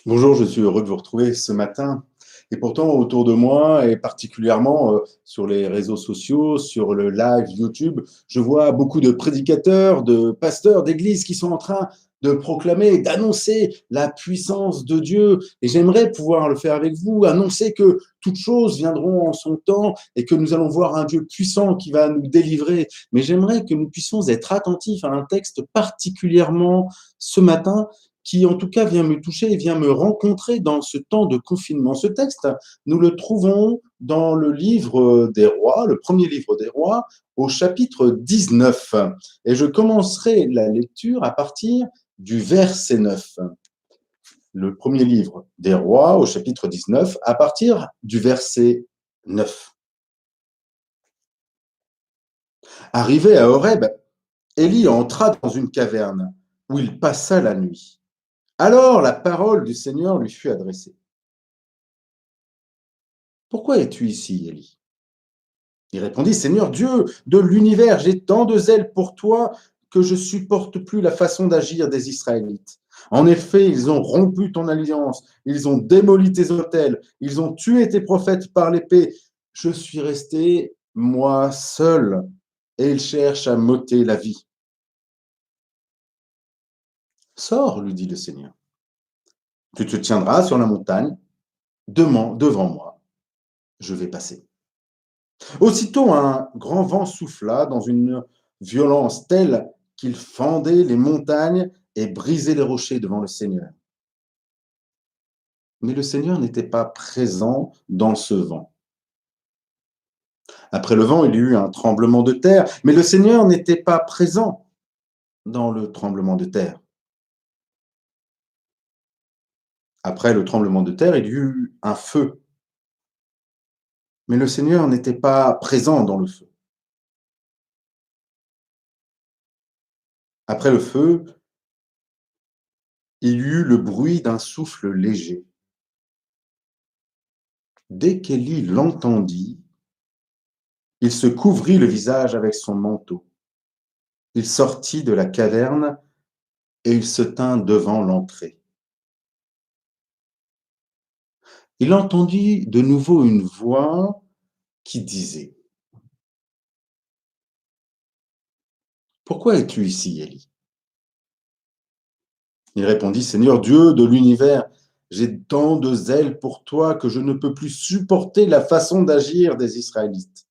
Bonjour, je suis heureux de vous retrouver ce matin. Et pourtant, autour de moi, et particulièrement sur les réseaux sociaux, sur le live YouTube, je vois beaucoup de prédicateurs, de pasteurs, d'églises qui sont en train de proclamer, d'annoncer la puissance de Dieu. Et j'aimerais pouvoir le faire avec vous, annoncer que toutes choses viendront en son temps et que nous allons voir un Dieu puissant qui va nous délivrer. Mais j'aimerais que nous puissions être attentifs à un texte particulièrement ce matin qui en tout cas vient me toucher et vient me rencontrer dans ce temps de confinement. Ce texte, nous le trouvons dans le livre des rois, le premier livre des rois, au chapitre 19. Et je commencerai la lecture à partir du verset 9. Le premier livre des rois, au chapitre 19, à partir du verset 9. Arrivé à Horeb, Élie entra dans une caverne où il passa la nuit. Alors la parole du Seigneur lui fut adressée. Pourquoi es-tu ici, Élie? Il répondit, Seigneur Dieu de l'univers, j'ai tant de zèle pour toi que je supporte plus la façon d'agir des Israélites. En effet, ils ont rompu ton alliance, ils ont démoli tes autels, ils ont tué tes prophètes par l'épée. Je suis resté, moi seul, et ils cherchent à m'ôter la vie. Sors, lui dit le Seigneur. Tu te tiendras sur la montagne, devant moi, je vais passer. Aussitôt, un grand vent souffla dans une violence telle qu'il fendait les montagnes et brisait les rochers devant le Seigneur. Mais le Seigneur n'était pas présent dans ce vent. Après le vent, il y eut un tremblement de terre, mais le Seigneur n'était pas présent dans le tremblement de terre. Après le tremblement de terre, il y eut un feu, mais le Seigneur n'était pas présent dans le feu. Après le feu, il y eut le bruit d'un souffle léger. Dès qu'Élie l'entendit, il se couvrit le visage avec son manteau. Il sortit de la caverne et il se tint devant l'entrée. Il entendit de nouveau une voix qui disait, « Pourquoi es-tu ici, Élie ?» Il répondit, « Seigneur Dieu de l'univers, j'ai tant de zèle pour toi que je ne peux plus supporter la façon d'agir des Israélites.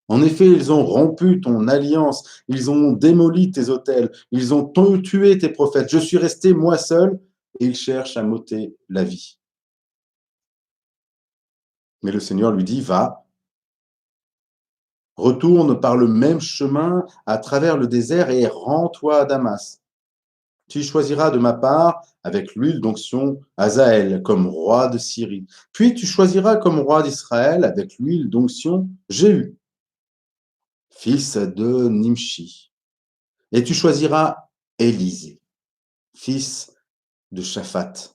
En effet, ils ont rompu ton alliance, ils ont démoli tes autels, ils ont tué tes prophètes. Je suis resté moi seul et ils cherchent à m'ôter la vie. » Mais le Seigneur lui dit, « Va, retourne par le même chemin à travers le désert et rends-toi à Damas. Tu choisiras de ma part, avec l'huile d'onction, Hazaël comme roi de Syrie. Puis tu choisiras comme roi d'Israël, avec l'huile d'onction, Jéhu, fils de Nimshi. Et tu choisiras Élisée, fils de Shaphat,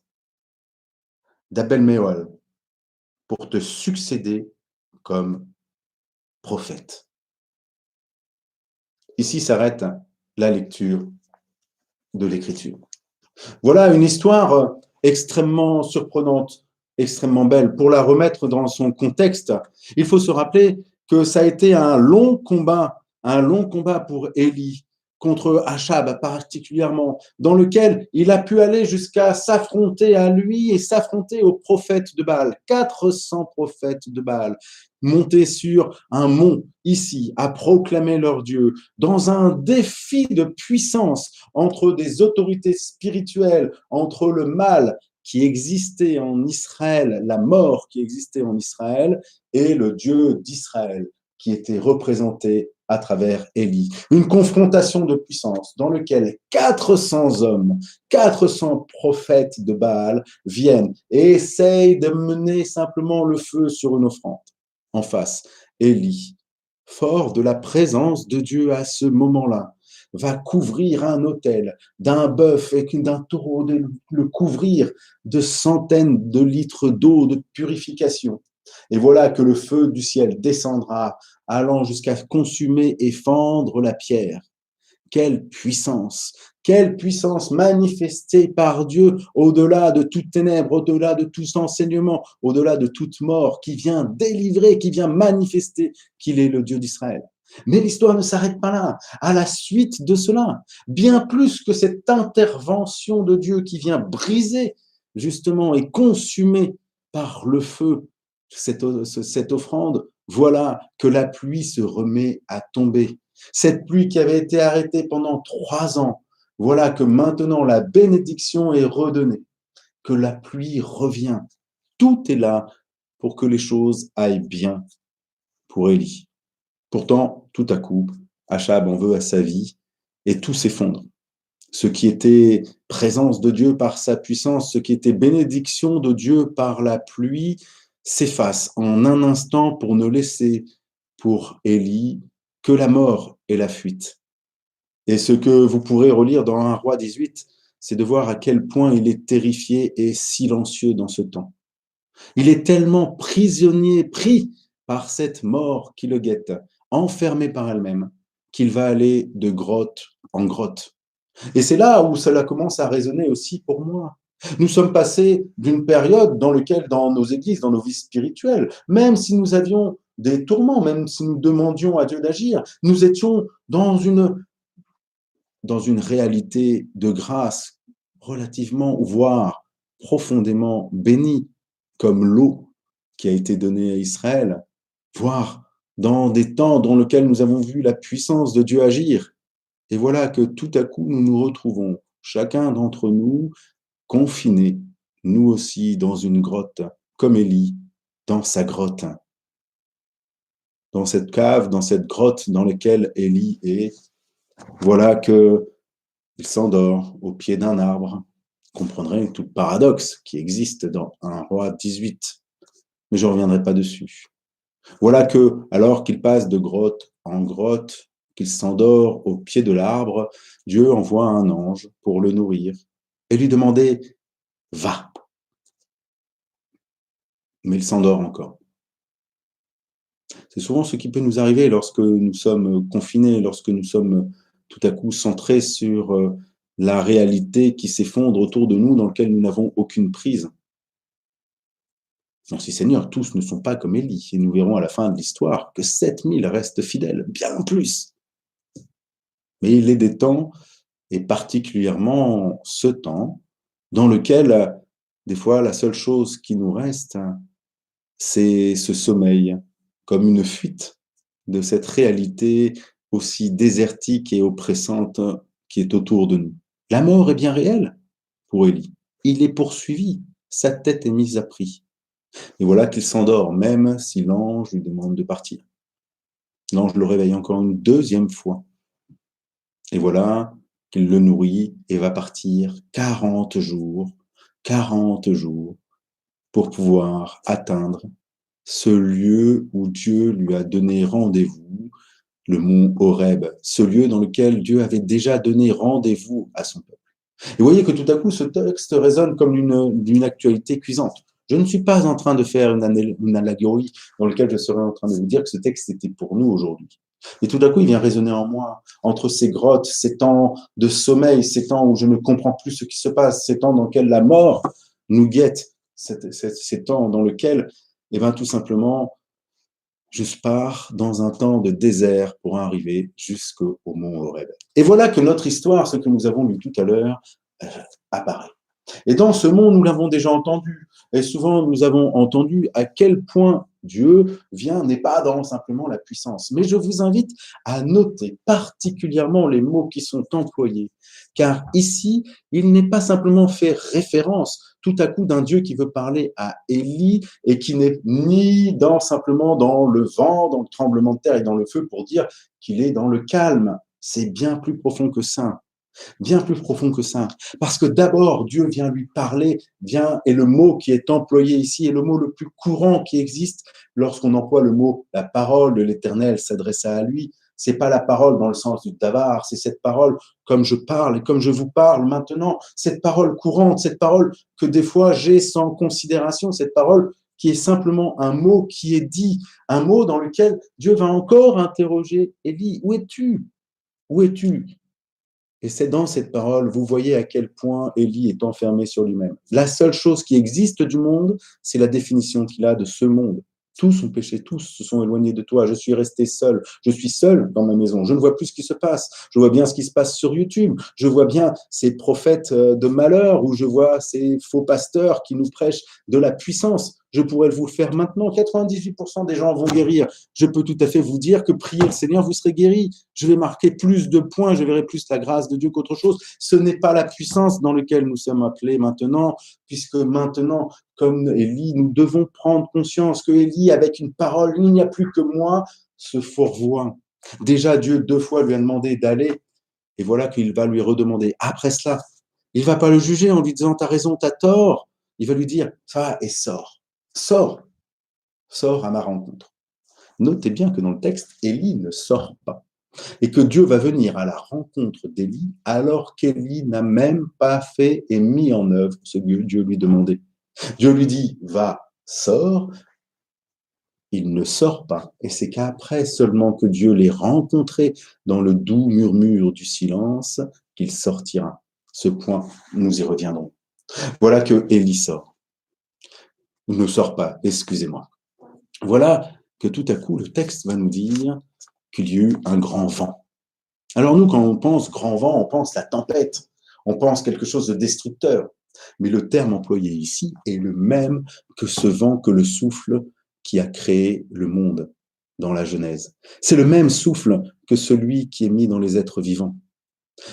d'Abel-Méol, pour te succéder comme prophète. » Ici s'arrête la lecture de l'Écriture. Voilà une histoire extrêmement surprenante, extrêmement belle. Pour la remettre dans son contexte, il faut se rappeler que ça a été un long combat pour Élie contre Achab particulièrement, dans lequel il a pu aller jusqu'à s'affronter à lui et s'affronter aux prophètes de Baal, 400 prophètes de Baal, montés sur un mont ici, à proclamer leur Dieu, dans un défi de puissance entre des autorités spirituelles, entre le mal qui existait en Israël, la mort qui existait en Israël, et le Dieu d'Israël qui était représenté à travers Élie. Une confrontation de puissance dans laquelle 400 hommes, 400 prophètes de Baal viennent et essayent de mener simplement le feu sur une offrande. En face, Élie, fort de la présence de Dieu à ce moment-là, va couvrir un autel d'un bœuf et d'un taureau, de le couvrir de centaines de litres d'eau de purification. Et voilà que le feu du ciel descendra, allant jusqu'à consumer et fendre la pierre. Quelle puissance, Quelle puissance manifestée par Dieu au-delà de toute ténèbres, au-delà de tout enseignement, au-delà de toute mort, qui vient délivrer, qui vient manifester qu'il est le Dieu d'Israël. Mais l'histoire ne s'arrête pas là. À la suite de cela, bien plus que cette intervention de Dieu qui vient briser justement et consumer par le feu cette offrande, voilà que la pluie se remet à tomber. Cette pluie qui avait été arrêtée pendant 3 ans, voilà que maintenant la bénédiction est redonnée, que la pluie revient. Tout est là pour que les choses aillent bien pour Élie. Pourtant, tout à coup, Achab en veut à sa vie et tout s'effondre. Ce qui était présence de Dieu par sa puissance, ce qui était bénédiction de Dieu par la pluie, s'efface en un instant pour ne laisser pour Élie que la mort et la fuite. Et ce que vous pourrez relire dans 1 Roi 18, c'est de voir à quel point il est terrifié et silencieux dans ce temps. Il est tellement prisonnier, pris par cette mort qui le guette, enfermé par elle-même, qu'il va aller de grotte en grotte. Et c'est là où cela commence à résonner aussi pour moi. Nous sommes passés d'une période dans laquelle, dans nos églises, dans nos vies spirituelles, même si nous avions des tourments, même si nous demandions à Dieu d'agir, nous étions dans une réalité de grâce relativement, voire profondément bénie, comme l'eau qui a été donnée à Israël, voire dans des temps dans lesquels nous avons vu la puissance de Dieu agir. Et voilà que tout à coup, nous nous retrouvons, chacun d'entre nous, confinés, nous aussi, dans une grotte, comme Élie, dans sa grotte, dans cette cave, dans cette grotte dans laquelle Élie est. Voilà que il s'endort au pied d'un arbre. Vous comprendrez tout le paradoxe qui existe dans 1 Roi 18. Mais je ne reviendrai pas dessus. Voilà que, alors qu'il passe de grotte en grotte, qu'il s'endort au pied de l'arbre, Dieu envoie un ange pour le nourrir et lui demander « Va ». Mais il s'endort encore. C'est souvent ce qui peut nous arriver lorsque nous sommes confinés, lorsque nous sommes tout à coup centrés sur la réalité qui s'effondre autour de nous, dans laquelle nous n'avons aucune prise. Merci Seigneur, tous ne sont pas comme Élie, et nous verrons à la fin de l'histoire que 7000 restent fidèles, bien plus. Mais il est des temps, et particulièrement ce temps, dans lequel, des fois, la seule chose qui nous reste, c'est ce sommeil, comme une fuite de cette réalité aussi désertique et oppressante qui est autour de nous. La mort est bien réelle pour Élie. Il est poursuivi, sa tête est mise à prix. Et voilà qu'il s'endort, même si l'ange lui demande de partir. L'ange le réveille encore une deuxième fois. Et voilà qu'il le nourrit et va partir 40 jours pour pouvoir atteindre ce lieu où Dieu lui a donné rendez-vous, le mont Horeb, ce lieu dans lequel Dieu avait déjà donné rendez-vous à son peuple. Et vous voyez que tout à coup, ce texte résonne comme d'une actualité cuisante. Je ne suis pas en train de faire une allégorie dans laquelle je serais en train de vous dire que ce texte était pour nous aujourd'hui. Et tout à coup, il vient résonner en moi, entre ces grottes, ces temps de sommeil, ces temps où je ne comprends plus ce qui se passe, ces temps dans lesquels la mort nous guette, ces temps dans lesquels, eh bien, tout simplement, je pars dans un temps de désert pour arriver jusqu'au mont Horeb. Et voilà que notre histoire, ce que nous avons lu tout à l'heure, apparaît. Et dans ce monde, nous l'avons déjà entendu. Et souvent, nous avons entendu à quel point Dieu vient, n'est pas dans simplement la puissance. Mais je vous invite à noter particulièrement les mots qui sont employés. Car ici, il n'est pas simplement fait référence tout à coup d'un Dieu qui veut parler à Élie et qui n'est ni simplement dans le vent, dans le tremblement de terre et dans le feu pour dire qu'il est dans le calme. C'est bien plus profond que ça. Bien plus profond que ça. Parce que d'abord, Dieu vient lui parler, et le mot qui est employé ici est le mot le plus courant qui existe lorsqu'on emploie le mot « la parole de l'Éternel s'adressa à lui ». C'est pas la parole dans le sens du davar, c'est cette parole comme je parle et comme je vous parle maintenant, cette parole courante, cette parole que des fois j'ai sans considération, cette parole qui est simplement un mot qui est dit, un mot dans lequel Dieu va encore interroger Élie. Où es-tu? Où es-tu? Et c'est dans cette parole, vous voyez à quel point Élie est enfermé sur lui-même. La seule chose qui existe du monde, c'est la définition qu'il a de ce monde. Tous ont péché, tous se sont éloignés de toi. Je suis resté seul. Je suis seul dans ma maison. Je ne vois plus ce qui se passe. Je vois bien ce qui se passe sur YouTube. Je vois bien ces prophètes de malheur ou je vois ces faux pasteurs qui nous prêchent de la puissance. Je pourrais vous le faire maintenant. 98% des gens vont guérir. Je peux tout à fait vous dire que priez le Seigneur, vous serez guéris. Je vais marquer plus de points, je verrai plus la grâce de Dieu qu'autre chose. Ce n'est pas la puissance dans laquelle nous sommes appelés maintenant, puisque maintenant, comme Élie, nous devons prendre conscience que Élie, avec une parole, il n'y a plus que moi, se fourvoie. Déjà, Dieu 2 fois lui a demandé d'aller, et voilà qu'il va lui redemander. Après cela, il ne va pas le juger en lui disant, t'as raison, t'as tort. Il va lui dire, ça va, et sors. Sors. Sors à ma rencontre. Notez bien que dans le texte, Élie ne sort pas. Et que Dieu va venir à la rencontre d'Élie alors qu'Élie n'a même pas fait et mis en œuvre ce que Dieu lui demandait. Dieu lui dit, va, sors. Il ne sort pas. Et c'est qu'après seulement que Dieu l'ait rencontré dans le doux murmure du silence qu'il sortira. Ce point, nous y reviendrons. Voilà que Élie sort. Il ne sort pas, excusez-moi. Voilà que tout à coup, le texte va nous dire qu'il y a eu un grand vent. Alors nous, quand on pense grand vent, on pense la tempête, on pense quelque chose de destructeur. Mais le terme employé ici est le même que ce vent, que le souffle qui a créé le monde dans la Genèse. C'est le même souffle que celui qui est mis dans les êtres vivants.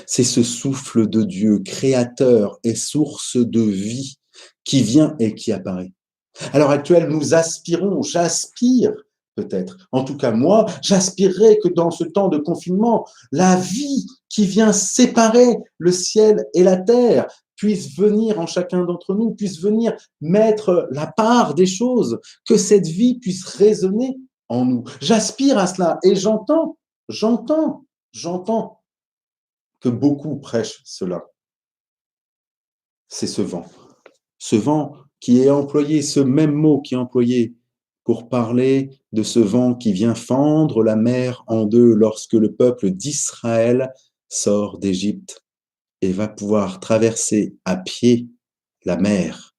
C'est ce souffle de Dieu, créateur et source de vie, qui vient et qui apparaît. À l'heure actuelle, nous aspirons, j'aspire peut-être, en tout cas moi, j'aspirerais que dans ce temps de confinement, la vie qui vient séparer le ciel et la terre puisse venir en chacun d'entre nous, puisse venir mettre la part des choses, que cette vie puisse résonner en nous. J'aspire à cela et j'entends que beaucoup prêchent cela. C'est ce vent qui est employé, ce même mot qui est employé pour parler de ce vent qui vient fendre la mer en deux lorsque le peuple d'Israël sort d'Égypte et va pouvoir traverser à pied la mer,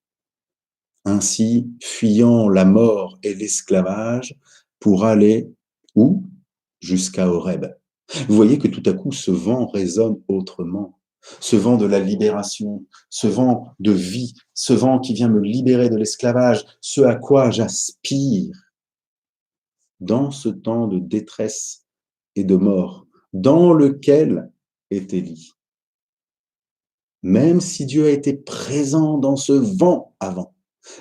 ainsi fuyant la mort et l'esclavage pour aller où? Jusqu'à Horeb. Vous voyez que tout à coup, ce vent résonne autrement. Ce vent de la libération, ce vent de vie, ce vent qui vient me libérer de l'esclavage, ce à quoi j'aspire dans ce temps de détresse et de mort, dans lequel est Élie. Même si Dieu a été présent dans ce vent avant,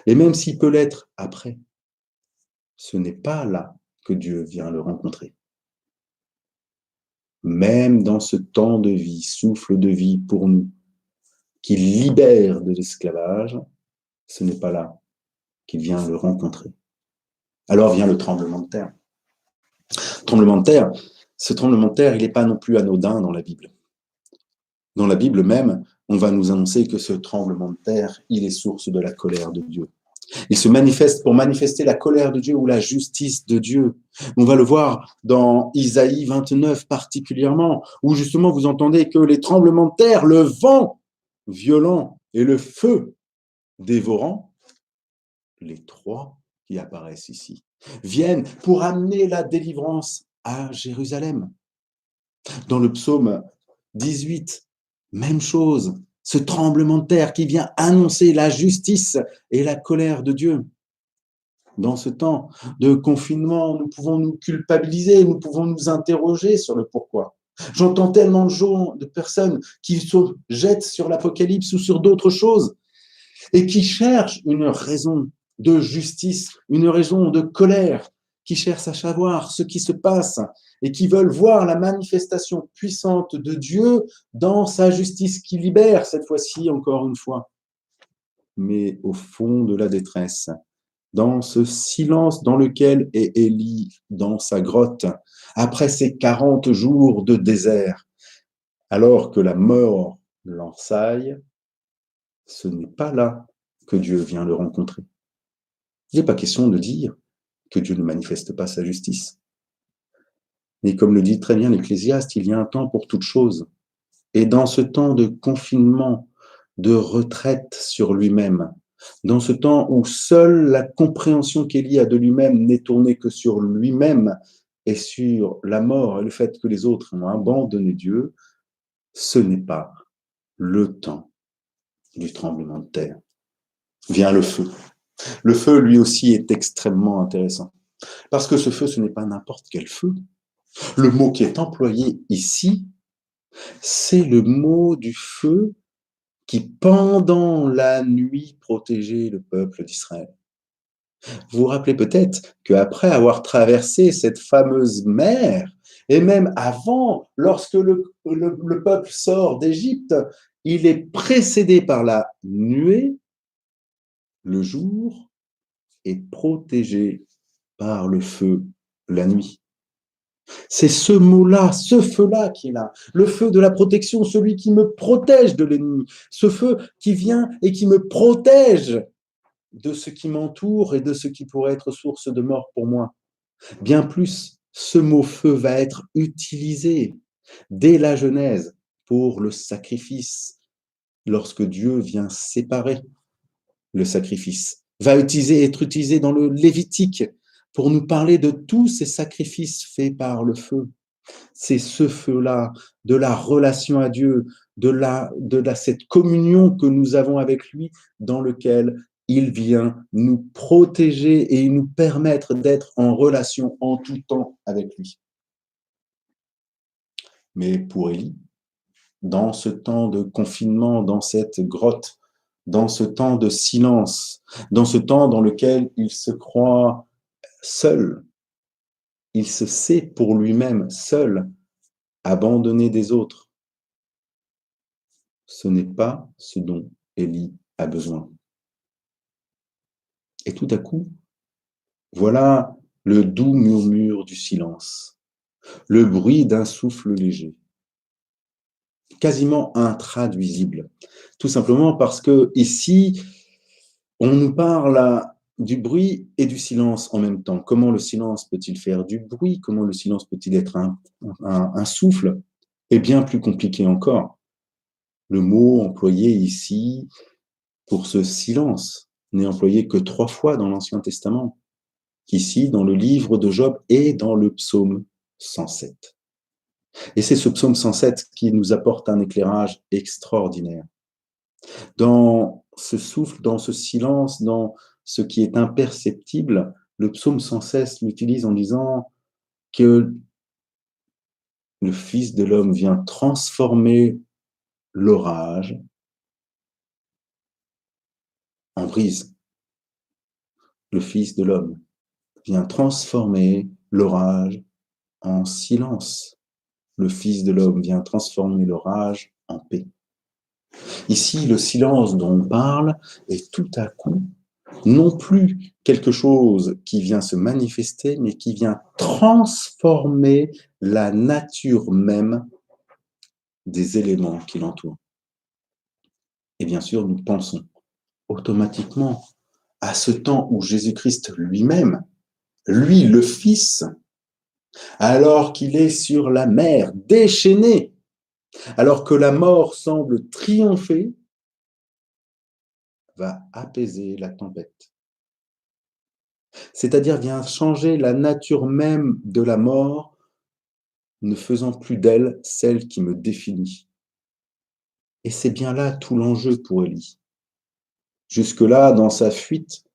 et même s'il peut l'être après, ce n'est pas là que Dieu vient le rencontrer. Même dans ce temps de vie, souffle de vie pour nous, qui libère de l'esclavage, ce n'est pas là qu'il vient le rencontrer. Alors vient le tremblement de terre. Tremblement de terre, ce tremblement de terre, il n'est pas non plus anodin dans la Bible. Dans la Bible même, on va nous annoncer que ce tremblement de terre, il est source de la colère de Dieu. Il se manifeste pour manifester la colère de Dieu ou la justice de Dieu. On va le voir dans Isaïe 29 particulièrement, où justement vous entendez que les tremblements de terre, le vent violent et le feu dévorant, les trois qui apparaissent ici, viennent pour amener la délivrance à Jérusalem. Dans le psaume 18, même chose, ce tremblement de terre qui vient annoncer la justice et la colère de Dieu. Dans ce temps de confinement, nous pouvons nous culpabiliser, nous pouvons nous interroger sur le pourquoi. J'entends tellement de gens, de personnes qui se jettent sur l'Apocalypse ou sur d'autres choses et qui cherchent une raison de justice, une raison de colère, qui cherchent à savoir ce qui se passe et qui veulent voir la manifestation puissante de Dieu dans sa justice qui libère, cette fois-ci, encore une fois. Mais au fond de la détresse, dans ce silence dans lequel est Élie dans sa grotte, après ces 40 jours de désert, alors que la mort l'ensaille, ce n'est pas là que Dieu vient le rencontrer. Il n'est pas question de dire que Dieu ne manifeste pas sa justice. Mais comme le dit très bien l'Ecclésiaste, il y a un temps pour toute chose Et dans ce temps de confinement, de retraite sur lui-même, dans ce temps où seule la compréhension qu'Élie a de lui-même n'est tournée que sur lui-même et sur la mort et le fait que les autres ont abandonné Dieu, ce n'est pas le temps du tremblement de terre. Vient le feu. Le feu, lui aussi, est extrêmement intéressant. Parce que ce feu, ce n'est pas n'importe quel feu. Le mot qui est employé ici, c'est le mot du feu qui, pendant la nuit, protégeait le peuple d'Israël. Vous vous rappelez peut-être qu'après avoir traversé cette fameuse mer, et même avant, lorsque le peuple sort d'Égypte, il est précédé par la nuée le jour et protégé par le feu la nuit. C'est ce mot-là, ce feu-là qui est là, le feu de la protection, celui qui me protège de l'ennemi, ce feu qui vient et qui me protège de ce qui m'entoure et de ce qui pourrait être source de mort pour moi. Bien plus, ce mot feu va être utilisé dès la Genèse pour le sacrifice, lorsque Dieu vient séparer le sacrifice, va être utilisé dans le Lévitique pour nous parler de tous ces sacrifices faits par le feu. C'est ce feu-là, de la relation à Dieu, cette communion que nous avons avec lui, dans lequel il vient nous protéger et nous permettre d'être en relation en tout temps avec lui. Mais pour Élie, dans ce temps de confinement, dans cette grotte, dans ce temps de silence, dans ce temps dans lequel il se croit seul, il se sait pour lui-même seul, abandonné des autres. Ce n'est pas ce dont Élie a besoin. Et tout à coup, voilà le doux murmure du silence, le bruit d'un souffle léger, quasiment intraduisible. Tout simplement parce que ici, on nous parle du bruit et du silence en même temps. Comment le silence peut-il faire du bruit? Comment le silence peut-il être un souffle? Et bien plus compliqué encore. Le mot employé ici pour ce silence n'est employé que 3 fois dans l'Ancien Testament, ici dans le livre de Job et dans le psaume 107. Et c'est ce psaume 107 qui nous apporte un éclairage extraordinaire. Dans ce souffle, dans ce silence, dans ce qui est imperceptible, le psaume 116 l'utilise en disant que le Fils de l'homme vient transformer l'orage en brise. Le Fils de l'homme vient transformer l'orage en silence. Le Fils de l'homme vient transformer l'orage en paix. Ici, le silence dont on parle est tout à coup non plus quelque chose qui vient se manifester, mais qui vient transformer la nature même des éléments qui l'entourent. Et bien sûr, nous pensons automatiquement à ce temps où Jésus-Christ lui-même, lui le Fils, alors qu'il est sur la mer, déchaîné, alors que la mort semble triompher, va apaiser la tempête. C'est-à-dire vient changer la nature même de la mort, ne faisant plus d'elle celle qui me définit. Et c'est bien là tout l'enjeu pour Élie. Jusque-là, dans sa fuite,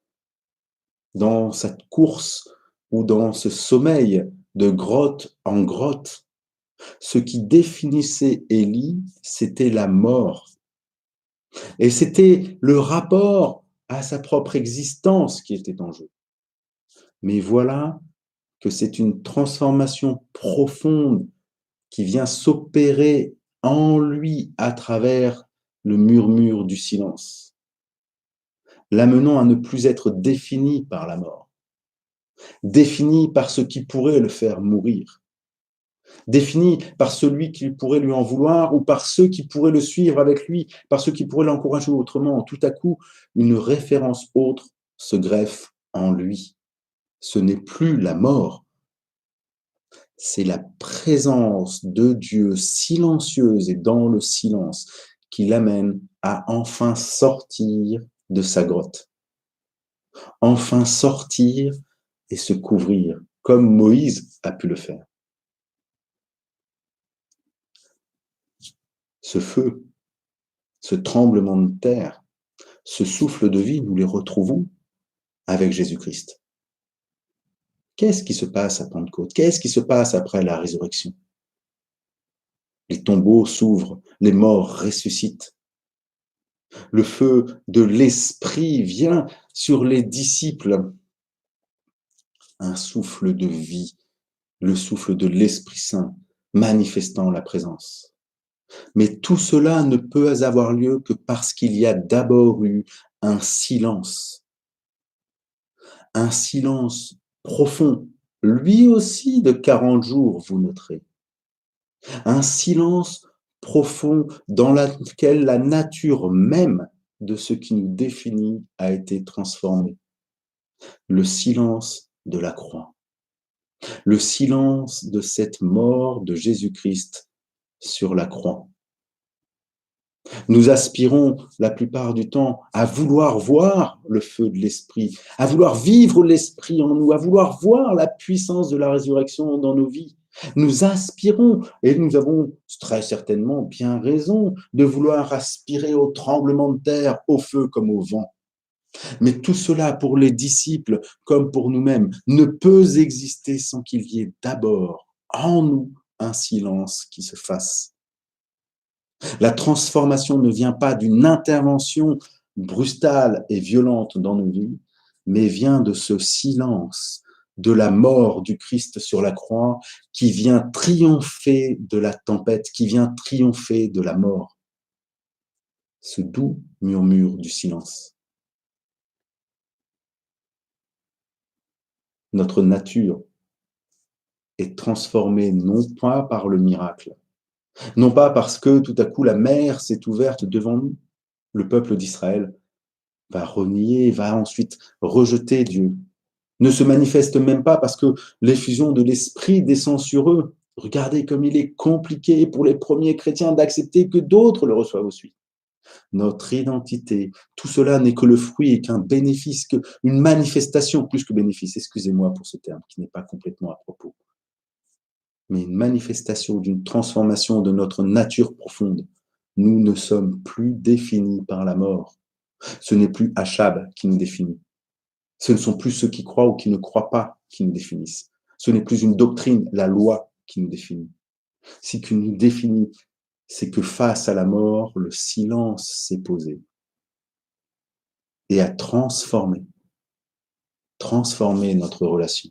dans cette course ou dans ce sommeil de grotte en grotte, ce qui définissait Élie, c'était la mort. Et c'était le rapport à sa propre existence qui était en jeu. Mais voilà que c'est une transformation profonde qui vient s'opérer en lui à travers le murmure du silence, l'amenant à ne plus être défini par la mort, défini par ce qui pourrait le faire mourir, défini par celui qui pourrait lui en vouloir ou par ceux qui pourraient le suivre avec lui, par ceux qui pourraient l'encourager autrement. Tout à coup, une référence autre se greffe en lui. Ce n'est plus la mort, C'est la présence de Dieu silencieuse et dans le silence qui l'amène à enfin sortir de sa grotte. Enfin sortir et se couvrir, comme Moïse a pu le faire. Ce feu, ce tremblement de terre, ce souffle de vie, nous les retrouvons avec Jésus-Christ. Qu'est-ce qui se passe à Pentecôte? Qu'est-ce qui se passe après la résurrection? Les tombeaux s'ouvrent, les morts ressuscitent. Le feu de l'Esprit vient sur les disciples. Un souffle de vie, le souffle de l'Esprit Saint, manifestant la présence. Mais tout cela ne peut avoir lieu que parce qu'il y a d'abord eu un silence profond, lui aussi de 40 jours, vous noterez. Un silence profond dans lequel la nature même de ce qui nous définit a été transformée. Le silence de la croix. Le silence de cette mort de Jésus-Christ sur la croix. Nous aspirons la plupart du temps à vouloir voir le feu de l'Esprit, à vouloir vivre l'Esprit en nous, à vouloir voir la puissance de la résurrection dans nos vies. Nous aspirons, et nous avons très certainement bien raison, de vouloir aspirer au tremblement de terre, au feu comme au vent. Mais tout cela, pour les disciples comme pour nous-mêmes, ne peut exister sans qu'il y ait d'abord en nous un silence qui se fasse. La transformation ne vient pas d'une intervention brutale et violente dans nos vies, mais vient de ce silence, de la mort du Christ sur la croix, qui vient triompher de la tempête, qui vient triompher de la mort. Ce doux murmure du silence. Notre nature est transformée non pas par le miracle, non pas parce que tout à coup la mer s'est ouverte devant nous, le peuple d'Israël va renier, va ensuite rejeter Dieu, ne se manifeste même pas parce que l'effusion de l'Esprit descend sur eux. Regardez comme il est compliqué pour les premiers chrétiens d'accepter que d'autres le reçoivent aussi. Notre identité, tout cela n'est que le fruit et qu'un bénéfice, qu'une manifestation, plus que bénéfice, excusez-moi pour ce terme qui n'est pas complètement à propos, mais une manifestation d'une transformation de notre nature profonde. Nous ne sommes plus définis par la mort. Ce n'est plus Achab qui nous définit. Ce ne sont plus ceux qui croient ou qui ne croient pas qui nous définissent. Ce n'est plus une doctrine, la loi qui nous définit. Ce qui nous définit, c'est que face à la mort, le silence s'est posé et a transformé notre relation.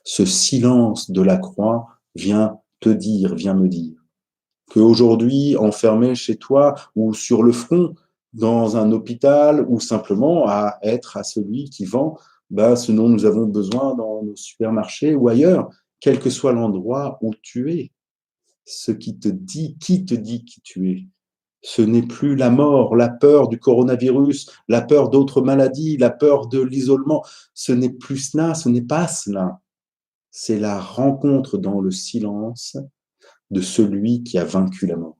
Ce silence de la croix vient me dire, qu'aujourd'hui, enfermé chez toi ou sur le front, dans un hôpital ou simplement à être à celui qui vend ce dont nous avons besoin dans nos supermarchés ou ailleurs, quel que soit l'endroit où tu es. Ce qui te dit qui tu es. Ce n'est plus la mort, la peur du coronavirus, la peur d'autres maladies, la peur de l'isolement. Ce n'est plus cela, ce n'est pas cela. C'est la rencontre dans le silence de celui qui a vaincu la mort.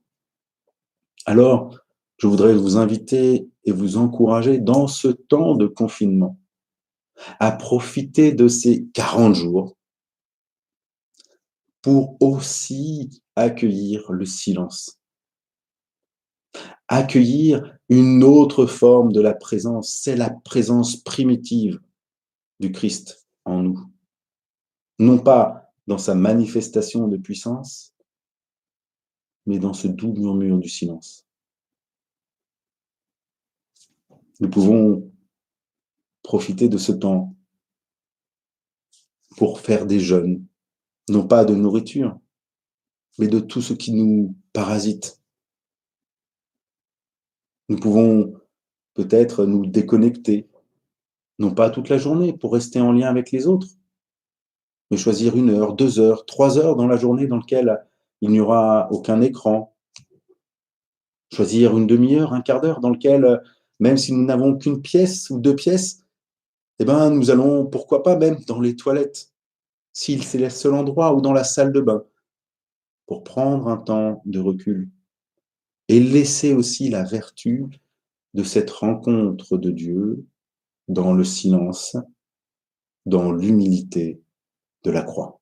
Alors, je voudrais vous inviter et vous encourager dans ce temps de confinement à profiter de ces 40 jours pour aussi accueillir le silence, accueillir une autre forme de la présence, c'est la présence primitive du Christ en nous. Non pas dans sa manifestation de puissance, mais dans ce doux murmure du silence. Nous pouvons profiter de ce temps pour faire des jeûnes, non pas de nourriture, mais de tout ce qui nous parasite. Nous pouvons peut-être nous déconnecter, non pas toute la journée pour rester en lien avec les autres, mais choisir 1 heure, 2 heures, 3 heures dans la journée dans laquelle il n'y aura aucun écran. Choisir une demi-heure, un quart d'heure dans lequel, même si nous n'avons qu'une pièce ou 2 pièces, nous allons, pourquoi pas même dans les toilettes, s'il c'est le seul endroit, ou dans la salle de bain, pour prendre un temps de recul et laisser aussi la vertu de cette rencontre de Dieu dans le silence, dans l'humilité de la croix.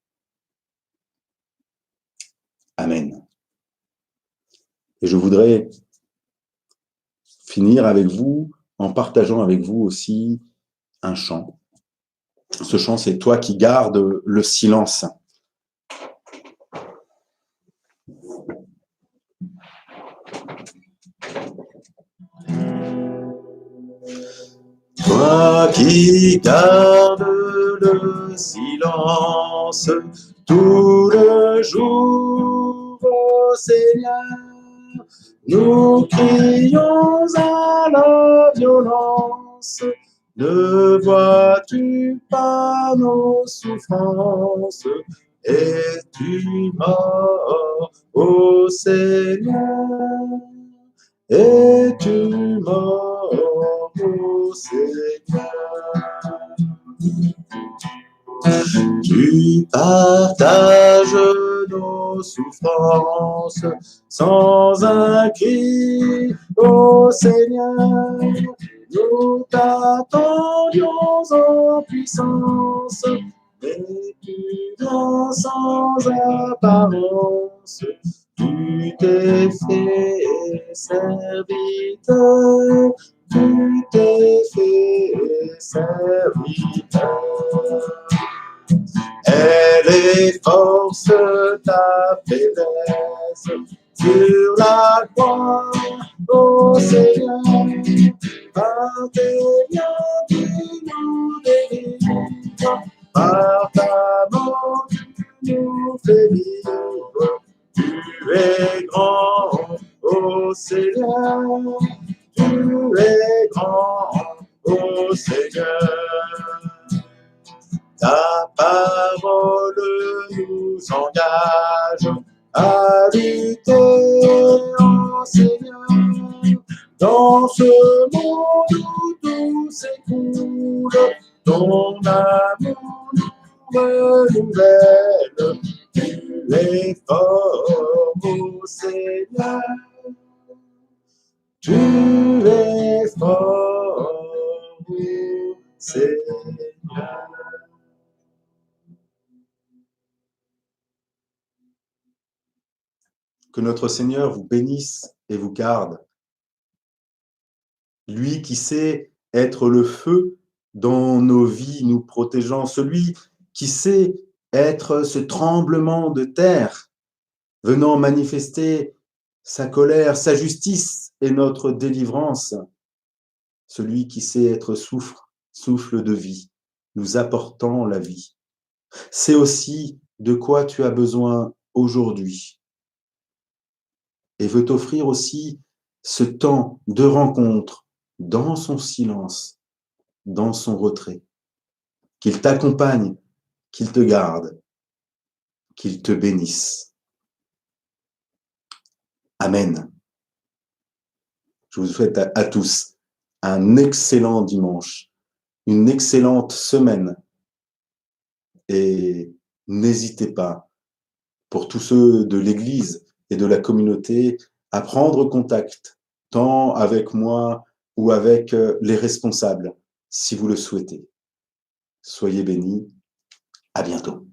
Amen. Et je voudrais finir avec vous en partageant avec vous aussi un chant. Ce chant, c'est toi qui gardes le silence. Toi qui gardes le silence tout le jour, ô Seigneur, nous crions à la violence. Ne vois-tu pas nos souffrances? Es-tu mort, ô Seigneur? Es-tu mort, ô Seigneur? Tu partages nos souffrances sans un cri, ô Seigneur. Nous t'attendions en puissance, mais tu viens sans apparence. Tu t'es fait serviteur, tu t'es fait serviteur. Et les forces ta faiblesse sur la croix, ô Seigneur, par tes liens tu nous délivres, par ta mort tu nous fais vivre. Tu es grand, ô Seigneur, tu es grand, ô Seigneur. Ta parole nous engage à lutter, ô Seigneur, dans ce monde où tout s'écoule, ton amour nous renouvelle. Tu es fort, ô Seigneur, tu es fort, ô Seigneur. Que notre Seigneur vous bénisse et vous garde. Lui qui sait être le feu dans nos vies, nous protégeant, celui qui sait être ce tremblement de terre, venant manifester sa colère, sa justice et notre délivrance, celui qui sait être souffle de vie, nous apportant la vie. C'est aussi de quoi tu as besoin aujourd'hui et veut t'offrir aussi ce temps de rencontre dans son silence, dans son retrait. Qu'il t'accompagne, qu'il te garde, qu'il te bénisse. Amen. Je vous souhaite à tous un excellent dimanche, une excellente semaine. Et n'hésitez pas, pour tous ceux de l'Église et de la communauté, à prendre contact, tant avec moi ou avec les responsables, si vous le souhaitez. Soyez bénis. À bientôt.